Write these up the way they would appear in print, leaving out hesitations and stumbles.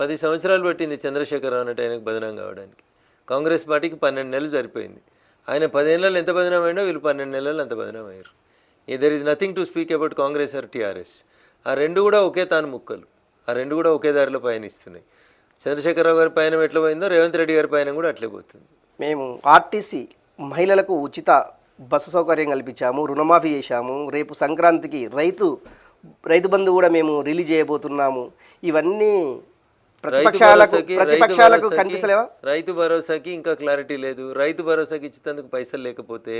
10 సంవత్సరాలు పట్టింది చంద్రశేఖరరావు అన్నట్టు ఆయనకు బదనాం కావడానికి. కాంగ్రెస్ పార్టీకి 12 నెలలు సరిపోయింది. ఆయన 10 ఏళ్ళలో ఎంత బదనాం అయిందో వీళ్ళు 12 నెలల్లో అంత బదనాం అయ్యారు. There is nothing to speak about Congress or TRS. ఆ రెండు కూడా ఒకే తాను ముక్కలు, ఆ రెండు కూడా ఒకే దారిలో పయనిస్తున్నాయి. చంద్రశేఖరరావు గారి పయనం ఎట్లా పోయిందో రేవంత్ రెడ్డి గారి పయనం కూడా అట్లే పోతుంది. మేము ఆర్టీసీ మహిళలకు ఉచిత బస్సు సౌకర్యం కల్పించాము, రుణమాఫీ చేశాము, రేపు సంక్రాంతికి రైతు బంధు కూడా మేము రిలీజ్ చేయబోతున్నాము. ఇవన్నీ ప్రతిపక్షాలకు కనిపిస్తలేవా? రైతు భరోసాకి ఇంకా క్లారిటీ లేదు. రైతు భరోసాకి ఇచ్చేందుకు పైసలు లేకపోతే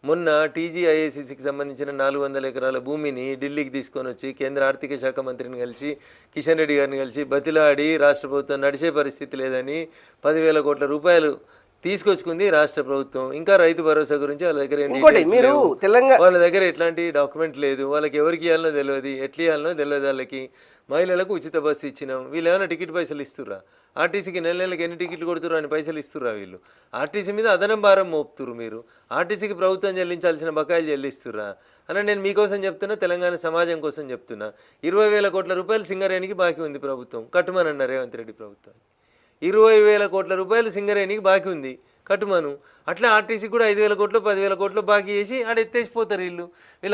మొన్న టీజీఐఏసీసీకి సంబంధించిన 400 ఎకరాల భూమిని ఢిల్లీకి తీసుకొని వచ్చి కేంద్ర ఆర్థిక శాఖ మంత్రిని కలిసి కిషన్ రెడ్డి గారిని కలిసి బతిలాడి రాష్ట్ర ప్రభుత్వం నడిచే పరిస్థితి లేదని 10,000 కోట్ల రూపాయలు తీసుకొచ్చుకుంది రాష్ట్ర ప్రభుత్వం. ఇంకా రైతు భరోసా గురించి వాళ్ళ దగ్గర ఎట్లాంటి డాక్యుమెంట్ లేదు. వాళ్ళకి ఎవరికి ఇవ్వాలనో తెలియదు, ఎట్లా ఇవ్వాలనో తెలియదు. వాళ్ళకి మహిళలకు ఉచిత బస్సు ఇచ్చినాం. వీళ్ళు ఏమైనా టికెట్ పైసలు ఇస్తుర్రా? ఆర్టీసీకి నెలకి ఎన్ని టికెట్లు కొడుతుర్రా అని పైసలు ఇస్తుర్రా? వీళ్ళు ఆర్టీసీ మీద అదనం భారం మోపుతురు. మీరు ఆర్టీసీకి ప్రభుత్వం చెల్లించాల్సిన బకాయిలు చెల్లిస్తుర్రా అని నేను మీకోసం చెప్తున్నా, తెలంగాణ సమాజం కోసం చెప్తున్నా. 20,000 కోట్ల రూపాయలు సింగరేణికి బాకీ ఉంది ప్రభుత్వం, కట్టుమనన్నారు రేవంత్ రెడ్డి ప్రభుత్వం. 20,000 కోట్ల రూపాయలు సింగరేణికి బాకీ ఉంది, కట్టుమను. అట్లా ఆర్టీసీకి కూడా 5,000 కోట్లు 10,000 కోట్లు బాకీ చేసి ఆడ ఎత్తేసిపోతారు వీళ్ళు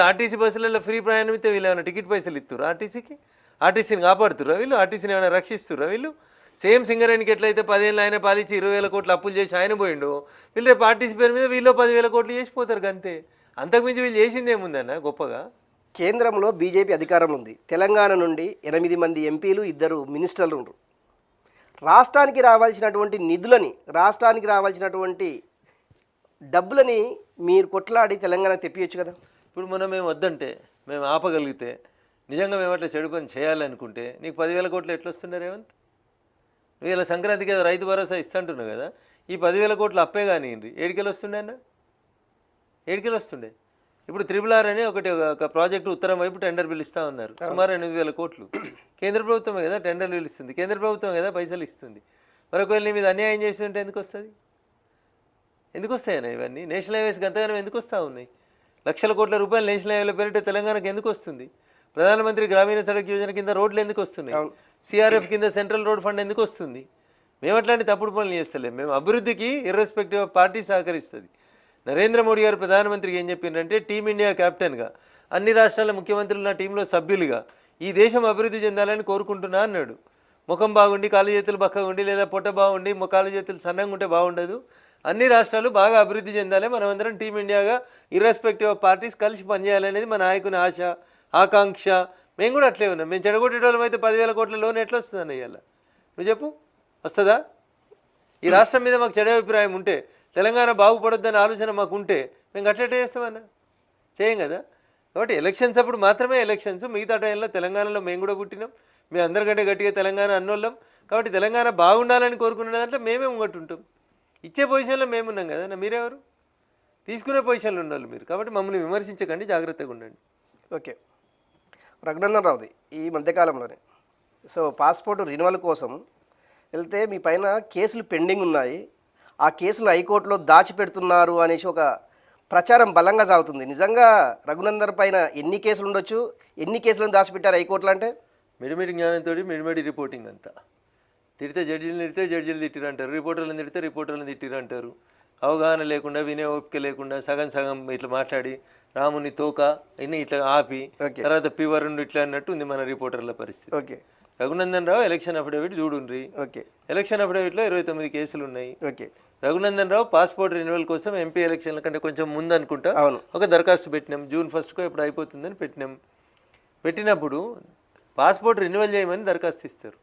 ఆర్టీసీ బస్సులలో ఫ్రీ ప్రయాణం ఇస్తే వీళ్ళు ఏమైనా టికెట్ పైసలు ఇస్తుర్రా? ఆర్టీసీని కాపాడుతుర్రా వీళ్ళు? ఆర్టీసీని ఏమైనా రక్షిస్తుర్రా వీళ్ళు? సేమ్ సింగరేణికి ఎట్లయితే 10 ఏళ్ళు ఆయన పాలించి 20,000 కోట్లు అప్పులు చేసి ఆయన పోయిండు, వీళ్ళు రేపు ఆర్టీసీ పేరు మీద వీళ్ళు 10,000 కోట్లు చేసిపోతారు అంతే. అంతకుమించి వీళ్ళు చేసింది ఏముందన్న గొప్పగా? కేంద్రంలో బీజేపీ అధికారం ఉంది. తెలంగాణ నుండి 8 మంది ఎంపీలు, 2 మినిస్టర్లు ఉన్నారు. రాష్ట్రానికి రావాల్సినటువంటి నిధులని, రాష్ట్రానికి రావాల్సినటువంటి డబ్బులని మీరు కొట్లాడి తెలంగాణ తెప్పియచ్చు కదా. ఇప్పుడు మేము వద్దంటే, మేము ఆపగలిగితే, నిజంగా మేము అట్లా చెడు పని చేయాలనుకుంటే నీకు 10,000 కోట్లు ఎట్లా వస్తుండే రేవంత్? నువ్వు ఇలా సంక్రాంతికి రైతు భరోసా ఇస్తుంటున్నావు కదా, ఈ 10,000 కోట్లు అప్పే కానీ ఏడికెళ్ళి వస్తుండే అన్న? ఏడికెళ్ళి వస్తుండే? ఇప్పుడు RRR అని ఒక ప్రాజెక్టు ఉత్తరం వైపు టెండర్ పిలుస్తూ ఉన్నారు, సుమారు 8,000 కోట్లు. కేంద్ర ప్రభుత్వమే కదా టెండర్లు పిలుస్తుంది, కేంద్ర ప్రభుత్వం కదా పైసలు ఇస్తుంది. మరొకవేళ నీ మీద అన్యాయం చేస్తుంటే ఎందుకు వస్తుంది? ఎందుకు వస్తాయన్నా ఇవన్నీ? నేషనల్ హైవేస్కి అంతగానో ఎందుకు వస్తూ ఉన్నాయి? లక్షల కోట్ల రూపాయలు నేషనల్ హైవేలో పేరిట తెలంగాణకు ఎందుకు వస్తుంది? ప్రధానమంత్రి గ్రామీణ సడక్ యోజన కింద రోడ్లు ఎందుకు వస్తున్నాయి? సిఆర్ఎఫ్ కింద సెంట్రల్ రోడ్ ఫండ్ ఎందుకు వస్తుంది? మేము అట్లాంటి తప్పుడు పనులు చేస్తలేము. మేము అభివృద్ధికి ఇర్రెస్పెక్టివ్ ఆఫ్ పార్టీ సహకరిస్తుంది. నరేంద్ర మోడీ గారు ప్రధానమంత్రికి ఏం చెప్పిందంటే, టీమిండియా కెప్టెన్గా అన్ని రాష్ట్రాల ముఖ్యమంత్రులు నా టీంలో సభ్యులుగా ఈ దేశం అభివృద్ధి చెందాలని కోరుకుంటున్నా అన్నాడు. ముఖం బాగుండి కాళ్ళు చేతులు బక్కగా ఉండి లేదా పొట్ట బాగుండి కాళ్ళు చేతులు సన్నంగా ఉంటే బాగుండదు. అన్ని రాష్ట్రాలు బాగా అభివృద్ధి చెందాలి, మనమందరం టీమిండియాగా ఇర్రెస్పెక్టివ్ ఆఫ్ పార్టీస్ కలిసి పనిచేయాలనేది మా నాయకుని ఆశ, ఆకాంక్ష. మేము కూడా అట్లే ఉన్నాం. మేము చెడగొట్టేటోళ్ళం అయితే 10,000 కోట్ల లోన్ ఎట్లా వస్తుంది అన్న? ఇవాళ నువ్వు చెప్పు, వస్తుందా? ఈ రాష్ట్రం మీద మాకు చెడ అభిప్రాయం ఉంటే, తెలంగాణ బాగుపడొద్దనే ఆలోచన మాకు ఉంటే మేము అట్లెట్లా చేస్తామన్నా? చేయం కదా. కాబట్టి ఎలక్షన్స్ అప్పుడు మాత్రమే ఎలక్షన్స్, మిగతా టైంలో తెలంగాణలో మేము కూడా పుట్టినాం, మేము అందరికంటే గట్టిగా తెలంగాణ అన్నోళ్ళం. కాబట్టి తెలంగాణ బాగుండాలని కోరుకునే దాంట్లో మేమే ముంగట్టుంటాం. ఇచ్చే పొజిషన్లో మేమున్నాం కదన్నా, మీరెవరు? తీసుకునే పొజిషన్లో ఉన్నారు మీరు. కాబట్టి మమ్మల్ని విమర్శించకండి, జాగ్రత్తగా ఉండండి. ఓకే. రఘునందన్ రావుది ఈ మధ్యకాలంలోనే పాస్పోర్ట్ రినివల్ కోసం వెళ్తే మీ పైన కేసులు పెండింగ్ ఉన్నాయి, ఆ కేసులు హైకోర్టులో దాచిపెడుతున్నారు అనేసి ఒక ప్రచారం బలంగా సాగుతుంది. నిజంగా రఘునందన్ పైన ఎన్ని కేసులు ఉండొచ్చు, ఎన్ని కేసులను దాచిపెట్టారు హైకోర్టులో? అంటే మిడిమిడి జ్ఞానంతో మిడిమిడి రిపోర్టింగ్ అంతా. తిడితే జడ్జీలను తిడితే జడ్జీలు తిట్టిరంటారు, రిపోర్టర్లను తిడితే రిపోర్టర్లను తిట్టిరంటారు. అవగాహన లేకుండా, వినే ఓపిక లేకుండా సగం సగం ఇట్లా మాట్లాడి రాముని తోక ఇన్ని ఇట్లా ఆపి తర్వాత పివరుండు ఇట్లా అన్నట్టు ఉంది మన రిపోర్టర్ల పరిస్థితి. Okay. Raghunandan Rao election affidavit చూడుండ్రి. Okay. Election అఫిడవిట్లో 29 కేసులు ఉన్నాయి. Okay. Raghunandan Rao passport renewal కోసం ఎంపీ ఎలక్షన్ల కంటే కొంచెం ముందు అనుకుంటా ఒక దరఖాస్తు పెట్టినాం. June 1 ఇప్పుడు అయిపోతుందని పెట్టినాం. పెట్టినప్పుడు పాస్పోర్ట్ రెన్యువల్ చేయమని దరఖాస్తు ఇస్తారు.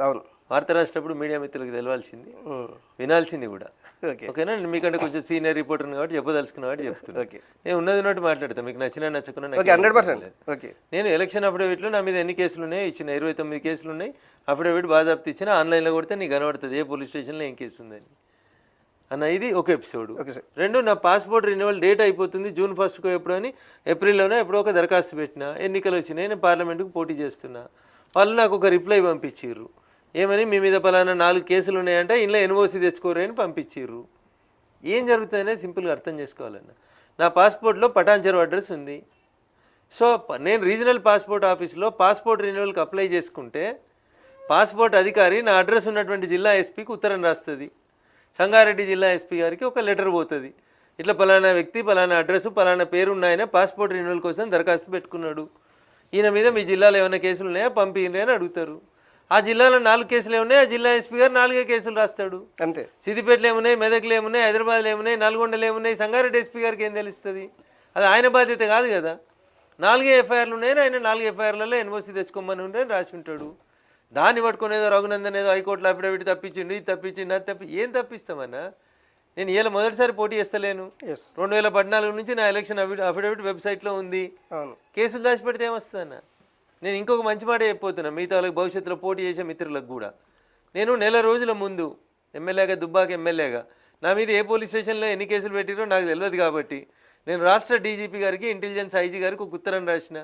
అవును. వార్త రాసేటప్పుడు మీడియా మిత్రులకు తెలవాల్సింది, వినాల్సింది కూడా. ఓకేనా? మీకంటే కొంచెం సీనియర్ రిపోర్టర్ కాబట్టి చెప్పదలుచుకున్న కాబట్టి చెప్తున్నా. నేను ఉన్నది ఉన్నట్టు మాట్లాడతాను, మీకు నచ్చినా నచ్చకున్నా. 100%. నేను ఎలక్షన్ అఫిడవిట్లో నా మీద ఎన్ని కేసులు ఉన్నాయి ఇచ్చిన, 29 కేసులు ఉన్నాయి. అఫిడవిట్ బాజాప్తి ఇచ్చిన, ఆన్లైన్లో కొడితే నీకు కనబడుతుంది ఏ పోలీస్ స్టేషన్లో ఏం కేసు ఉందని అన్న. ఇది ఒక ఎపిసోడ్. 2, నా పాస్పోర్ట్ రెన్యువల్ డేట్ అయిపోతుంది June 1 ఎప్పుడు అని ఏప్రిల్లోనే ఎప్పుడో ఒక దరఖాస్తు పెట్టినా, ఎన్నికలు వచ్చినాయి, నేను పార్లమెంటుకు పోటీ చేస్తున్నా. వాళ్ళు నాకు ఒక రిప్లై పంపించారు, ఏమని మీ మీద పలానా 4 కేసులు ఉన్నాయంటే ఇంట్లో ఎన్ఓసి తెచ్చుకోరు అని పంపించారు. ఏం జరుగుతుందనే సింపుల్గా అర్థం చేసుకోవాలన్న. నా పాస్పోర్ట్లో పటాన్చెరు అడ్రస్ ఉంది. సో నేను రీజనల్ పాస్పోర్ట్ ఆఫీస్లో పాస్పోర్ట్ రెన్యువల్కి అప్లై చేసుకుంటే పాస్పోర్ట్ అధికారి నా అడ్రస్ ఉన్నటువంటి జిల్లా ఎస్పీకి ఉత్తరం రాస్తుంది. సంగారెడ్డి జిల్లా ఎస్పీ గారికి ఒక లెటర్ పోతుంది, ఇట్లా పలానా వ్యక్తి పలానా అడ్రస్ పలానా పేరు ఉన్నాయన పాస్పోర్ట్ రెన్యువల్ కోసం దరఖాస్తు పెట్టుకున్నాడు, ఈయన మీద మీ జిల్లాలో ఏమైనా కేసులు ఉన్నాయా పంపించండి అని అడుగుతారు. ఆ జిల్లాలో 4 కేసులు ఏమున్నాయి, ఆ జిల్లా ఎస్పీ గారు 4 కేసులు రాస్తాడు. అంతే. సిద్దిపేటలో ఏమున్నాయి, మెదక్లో ఏమున్నాయి, హైదరాబాద్లో ఏమున్నాయి, నల్గొండలో ఏమున్నాయి, సంగారెడ్డి ఎస్పీ గారికి ఏం తెలుస్తుంది? అది ఆయన బాధ్యత కాదు కదా. 4 ఎఫ్ఐఆర్లు ఉన్నాయని ఆయన 4 ఎఫ్ఐఆర్లలో ఎన్ఓసి తెచ్చుకోమని ఉండని రాసి ఉంటాడు. దాన్ని పట్టుకుని ఏదో రఘునందన్ ఏదో హైకోర్టులో అఫిడవిట్ తప్పించిండు, ఇది తప్పించిండు, అది ఏం తప్పిస్తామన్నా? నేను ఇలా మొదటిసారి పోటీ చేస్తలేను. 2014 నుంచి నా ఎలక్షన్ అఫిడవిట్ వెబ్సైట్లో ఉంది. కేసులు దాచిపెడితే ఏమొస్తుందన్న? నేను ఇంకొక మంచి మాట చెప్పబోతున్నా మిగతా వాళ్ళకి, భవిష్యత్తులో పోటీ చేసే మిత్రులకు కూడా. నేను నెల రోజుల ముందు ఎమ్మెల్యేగా, దుబ్బాక ఎమ్మెల్యేగా నా మీద ఏ పోలీస్ స్టేషన్లో ఎన్ని కేసులు పెట్టిరో నాకు తెలియదు కాబట్టి నేను రాష్ట్ర డీజీపీ గారికి, ఇంటెలిజెన్స్ ఐజీ గారికి ఒక ఉత్తరం రాసిన.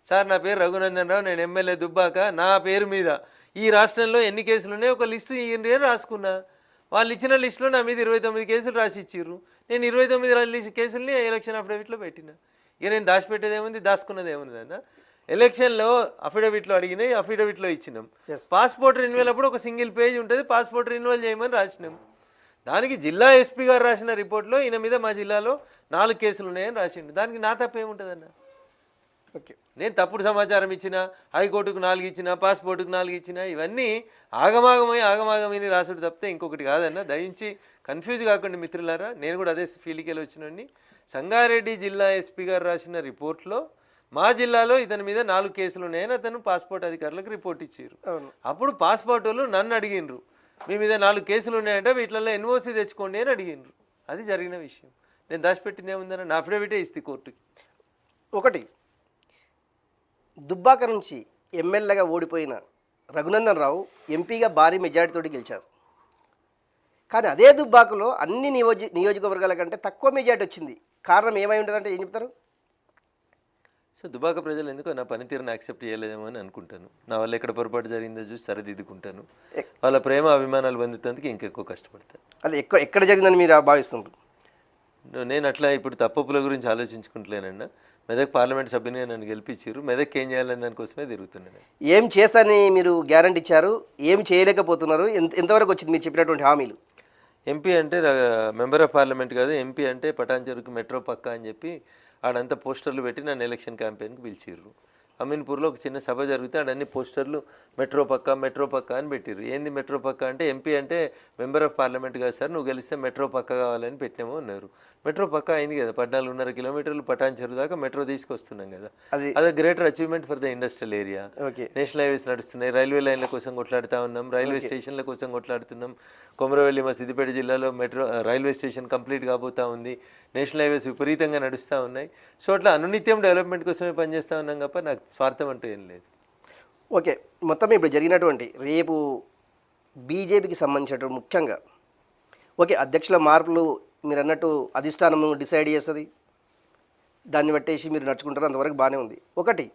సార్, నా పేరు రఘునందన్ రావు, నేను ఎమ్మెల్యే దుబ్బాక, నా పేరు మీద ఈ రాష్ట్రంలో ఎన్ని కేసులు ఉన్నాయో ఒక లిస్టు ఇయ్యండి అని రాసుకున్నా. వాళ్ళు ఇచ్చిన లిస్టులో నా మీద 29 కేసులు రాసి ఇచ్చిర్రు. నేను 29 కేసుల్ని ఎలక్షన్ అఫిడవిట్లో పెట్టిన. ఇక నేను దాచిపెట్టేది ఏముంది, దాచుకున్నది ఏముంది అన్న? ఎలక్షన్లో అఫిడవిట్లో అడిగినాయి, అఫిడవిట్లో ఇచ్చినాం. పాస్పోర్ట్ రెన్యువల్ అప్పుడు ఒక సింగిల్ పేజ్ ఉంటుంది, పాస్పోర్ట్ రెన్యువల్ చేయమని రాసినాం. దానికి జిల్లా ఎస్పీ గారు రాసిన రిపోర్ట్లో ఈయన మీద మా జిల్లాలో 4 కేసులు ఉన్నాయని రాసిండు. దానికి నా తప్పేముంటుందన్న? ఓకే, నేను తప్పుడు సమాచారం ఇచ్చిన, హైకోర్టుకు 4 ఇచ్చిన, పాస్పోర్టుకు 4 ఇచ్చిన, ఇవన్నీ ఆగమాగమని రాసుడు తప్పితే ఇంకొకటి కాదన్న. దయించి కన్ఫ్యూజ్ కాకుండా మిత్రులారా, నేను కూడా అదే ఫీల్డ్కి వెళ్ళి వచ్చినండి. సంగారెడ్డి జిల్లా ఎస్పీ గారు రాసిన రిపోర్ట్లో మా జిల్లాలో ఇతని మీద 4 కేసులు ఉన్నాయని అతను పాస్పోర్ట్ అధికారులకు రిపోర్ట్ ఇచ్చారు. అప్పుడు పాస్పోర్ట్ వాళ్ళు నన్ను అడిగినరు, మీ మీద 4 కేసులు ఉన్నాయంటే వీటిల్లో ఎన్ఓసి తెచ్చుకోండి అని అడిగినరు. అది జరిగిన విషయం. నేను దాచిపెట్టింది ఏముందన్న? నా అఫిడవిటే ఇస్తే కోర్టుకి. ఒకటి, దుబ్బాక నుంచి ఎమ్మెల్యేగా ఓడిపోయిన రఘునందన్ రావు ఎంపీగా భారీ మెజారిటీతోటి గెలిచారు. కానీ అదే దుబ్బాకలో అన్ని నియోజకవర్గాల కంటే తక్కువ మెజారిటీ వచ్చింది. కారణం ఏమై ఉంటుందంటే ఏం చెప్తారు? సో దుబ్బాక ప్రజలు ఎందుకో నా పనితీరుని యాక్సెప్ట్ చేయలేదేమో అని అనుకుంటాను. నా వల్ల ఎక్కడ పొరపాటు జరిగిందో చూసి సరిదిద్దుకుంటాను. వాళ్ళ ప్రేమ అభిమానాలు పొందుతందుకు ఇంకెక్కువ కష్టపడతాను. అది ఎక్కడ జరిగిందని మీరు భావిస్తుంటారు? నేను అట్లా ఇప్పుడు తప్పుల గురించి ఆలోచించుకుంటలేనన్నా. మెదక్ పార్లమెంట్ సభ్యునిగా నన్ను గెలిపించారు, మెదక్ ఏం చేయాలని దానికోసమే తిరుగుతున్నాను. ఏం చేస్తానని మీరు గ్యారంటీ ఇచ్చారు, ఏం చేయలేకపోతున్నారు, ఎంతవరకు వచ్చింది మీరు చెప్పినటువంటి హామీలు? ఎంపీ అంటే మెంబర్ ఆఫ్ పార్లమెంట్ కాదు, ఎంపీ అంటే పటాన్చెరుకు మెట్రో పక్క అని చెప్పి ఆడంతా పోస్టర్లు పెట్టి నన్ను ఎలక్షన్ క్యాంపెయిన్కి పిలిచిర్రు. అమీన్పూర్లో ఒక చిన్న సభ జరిగితే ఆడన్ని పోస్టర్లు మెట్రో పక్క అని పెట్టిర్రు. ఏంది మెట్రో పక్క అంటే, ఎంపీ అంటే మెంబర్ ఆఫ్ పార్లమెంట్ కాదు సార్, నువ్వు గెలిస్తే మెట్రో పక్క కావాలని పెట్టినామో అన్నారు. మెట్రో పక్క అయింది కదా, 14.5 కిలోమీటర్లు పటాన్చెరు దాకా మెట్రో తీసుకొస్తున్నాం కదా. అదే greater achievement for the industrial area. National highways నడుస్తున్నాయి, రైల్వే లైన్ల కోసం కొట్లాడుతూ ఉన్నాం, రైల్వే స్టేషన్ల కోసం కొట్లాడుతున్నాం. కొమరవెల్లి మా సిద్దిపేట జిల్లాలో రైల్వే స్టేషన్ కంప్లీట్ కాబోతూ ఉంది, నేషనల్ హైవేస్ విపరీతంగా నడుస్తూ ఉన్నాయి. సో అట్లా అనునిత్యం డెవలప్మెంట్ కోసమే పనిచేస్తూ ఉన్నాం తప్ప నాకు స్వార్థం అంటూ ఏం లేదు. ఓకే, మొత్తం ఇప్పుడు జరిగినటువంటి రేపు బీజేపీకి సంబంధించినటువంటి ముఖ్యంగా ఓకే అధ్యక్షుల మార్పులు మీరు అన్నట్టు అధిష్టానం డిసైడ్ చేస్తుంది, దాన్ని బట్టేసి మీరు నడుచుకుంటారు, అంతవరకు బాగానే ఉంది. ఒకటి,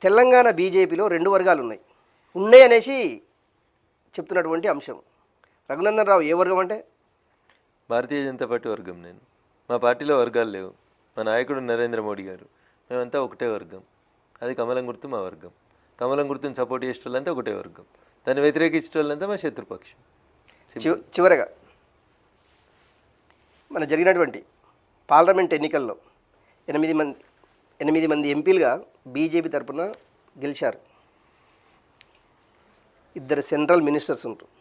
తెలంగాణ బీజేపీలో 2 వర్గాలు ఉన్నాయి అనేసి చెప్తున్నటువంటి అంశం. రఘునందన్ రావు ఏ వర్గం అంటే? భారతీయ జనతా పార్టీ వర్గం. నేను, మా పార్టీలో వర్గాలు లేవు. మా నాయకుడు నరేంద్ర మోడీ గారు, మేమంతా ఒకటే వర్గం. అది కమలం గుర్తు మా వర్గం. కమలం గుర్తుని సపోర్ట్ చేసే వాళ్ళంతా ఒకటే వర్గం, దాన్ని వ్యతిరేకించే వాళ్ళంతా మా శత్రుపక్షం. చివరగా మన జరిగినటువంటి పార్లమెంట్ ఎన్నికల్లో 8 మంది ఎంపీలుగా బీజేపీ తరఫున గెలిచారు. 2 సెంట్రల్ మినిస్టర్స్ ఉంటారు.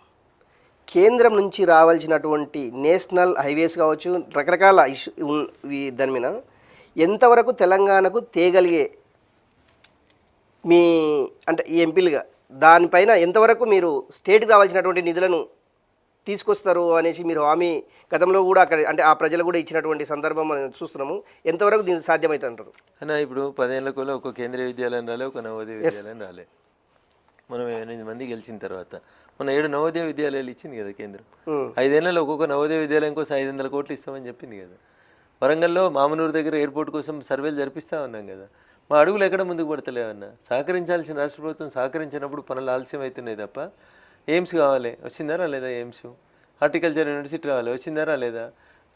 కేంద్రం నుంచి రావాల్సినటువంటి నేషనల్ హైవేస్ కావచ్చు, రకరకాల దాని మీద ఎంతవరకు తెలంగాణకు తేగలిగే మీ అంటే ఈ ఎంపీలుగా దానిపైన ఎంతవరకు మీరు స్టేట్కి రావాల్సినటువంటి నిధులను తీసుకొస్తారు అనేసి మీరు హామీ గతంలో కూడా అక్కడ అంటే ఆ ప్రజలు కూడా ఇచ్చినటువంటి సందర్భం మనం చూస్తున్నాము. ఎంతవరకు దీనికి సాధ్యమవుతుంది అంటారు? అన్న, ఇప్పుడు 10 ఏళ్ళకులో ఒక కేంద్రీయ విద్యాలయం రాలే, ఒక నవోదయ విద్యాలయం రాలే. మనం 8 మంది గెలిచిన తర్వాత మన 7 నవోదయ విద్యాలయాలు ఇచ్చింది కదా కేంద్రం. 5 ఏళ్లలో ఒక్కొక్క నవోదయ విద్యాలయం కోసం 500 కోట్లు ఇస్తామని చెప్పింది కదా. వరంగల్లో మామనూరు దగ్గర ఎయిర్పోర్ట్ కోసం సర్వేలు జరిపిస్తూ ఉన్నాం కదా. మా అడుగులు ఎక్కడ ముందుకు పడతలేవన్నా. సహకరించాల్సిన రాష్ట్ర ప్రభుత్వం సహకరించినప్పుడు పనులు ఆలస్యం అవుతున్నాయి తప్ప. ఎయిమ్స్ కావాలి, వచ్చిందారా లేదా? ఎయిమ్స్. హార్టికల్చర్ యూనివర్సిటీ రావాలి, వచ్చిందారా లేదా?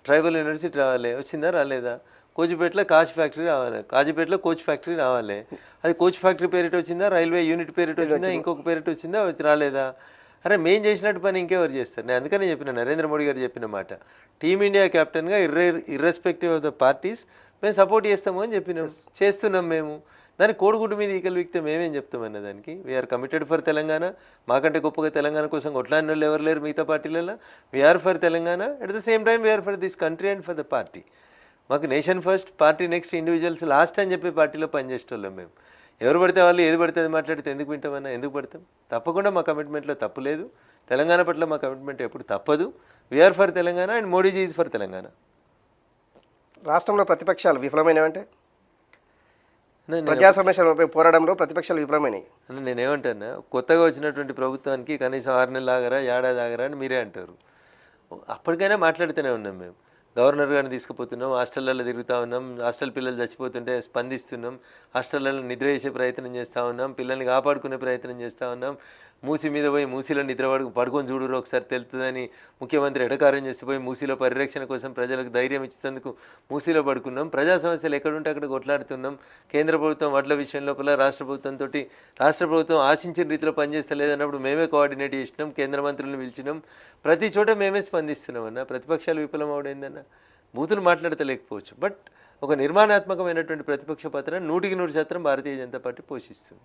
ట్రైబల్ యూనివర్సిటీ రావాలి, వచ్చిందారా లేదా? కోచిపేటలో కాచ్ ఫ్యాక్టరీ రావాలి, కాజీపేటలో కోచ్ ఫ్యాక్టరీ రావాలి. అది కోచ్ ఫ్యాక్టరీ పేరిట వచ్చిందా, రైల్వే యూనిట్ పేరిట వచ్చిందా, ఇంకొక పేరిట వచ్చిందా, వచ్చి రాలేదా? అరే మేము చేసినట్టు పని ఇంకెవరు చేస్తారు? నేను అందుకనే చెప్పిన, నరేంద్ర మోడీ గారు చెప్పిన మాట, టీమిండియా కెప్టెన్గా ఇర్రెస్పెక్టివ్ ఆఫ్ ద పార్టీస్ మేము సపోర్ట్ చేస్తాము అని చెప్పినాం. చేస్తున్నాం మేము. దానికి కోడిగుడ్డు మీద ఈకలు వీక్తే మేమేం చెప్తామన్న దానికి? We are committed for Telangana. మాకంటే గొప్పగా తెలంగాణ కోసం కొట్లాడిన వాళ్ళు ఎవరు లేరు మిగతా పార్టీలలో. We're for Telangana, at the same time we're for this country and for the party. మాకు nation first, party next, individuals last అని చెప్పి పార్టీలో పనిచేసేవాళ్ళం మేము. ఎవరు పడితే వాళ్ళు ఏది పడితే అది మాట్లాడితే ఎందుకు వింటామన్నా? ఎందుకు పడతాం? తప్పకుండా మా కమిట్మెంట్లో తప్పు లేదు. తెలంగాణ పట్ల మా కమిట్మెంట్ ఎప్పుడు తప్పదు. We are for Telangana and Modiji is for Telangana. రాష్ట్రంలో ప్రతిపక్షాలు విఫలమైనవంటే ప్రజా సమస్యలపై పోరాడంలో ప్రతిపక్షాలు విఫలమైనవి. నేనేమంటాను, కొత్తగా వచ్చినటువంటి ప్రభుత్వానికి కనీసం 6 నెలలు ఆగరా, ఏడాది ఆగరా అని మీరే అంటారు. అప్పటికైనా మాట్లాడుతూనే ఉన్నాం మేము. గవర్నర్ గారిని తీసుకుపోతున్నాం, హాస్టళ్ళల్లో తిరుగుతూ ఉన్నాం, హాస్టల్ పిల్లలు చచ్చిపోతుంటే స్పందిస్తున్నాం, హాస్టళ్ళలో నిద్ర చేసే ప్రయత్నం చేస్తూ ఉన్నాం, పిల్లల్ని కాపాడుకునే ప్రయత్నం చేస్తూ ఉన్నాం. మూసి మీద పోయి మూసిలో నిద్ర పడుకొని చూడరు ఒకసారి తెలుస్తుందని ముఖ్యమంత్రి ఎటకారం చేసి పోయి మూసిలో పరిరక్షణ కోసం ప్రజలకు ధైర్యం ఇచ్చేందుకు మూసిలో పడుకున్నాం. ప్రజా సమస్యలు ఎక్కడుంటే అక్కడ కొట్లాడుతున్నాం. కేంద్ర ప్రభుత్వం వడ్ల విషయం లోపల రాష్ట్ర ప్రభుత్వం ఆశించిన రీతిలో పనిచేస్తలేదన్నప్పుడు మేమే కోఆర్డినేట్ చేసినాం, కేంద్ర మంత్రులను పిలిచినాం. ప్రతి చోట మేమే స్పందిస్తున్నాం అన్న. ప్రతిపక్షాలు విఫలం అవడైందన్న. బూతులు మాట్లాడతలేకపోవచ్చు, బట్ ఒక నిర్మాణాత్మకమైనటువంటి ప్రతిపక్ష పాత్ర 100% భారతీయ జనతా పార్టీ పోషిస్తుంది.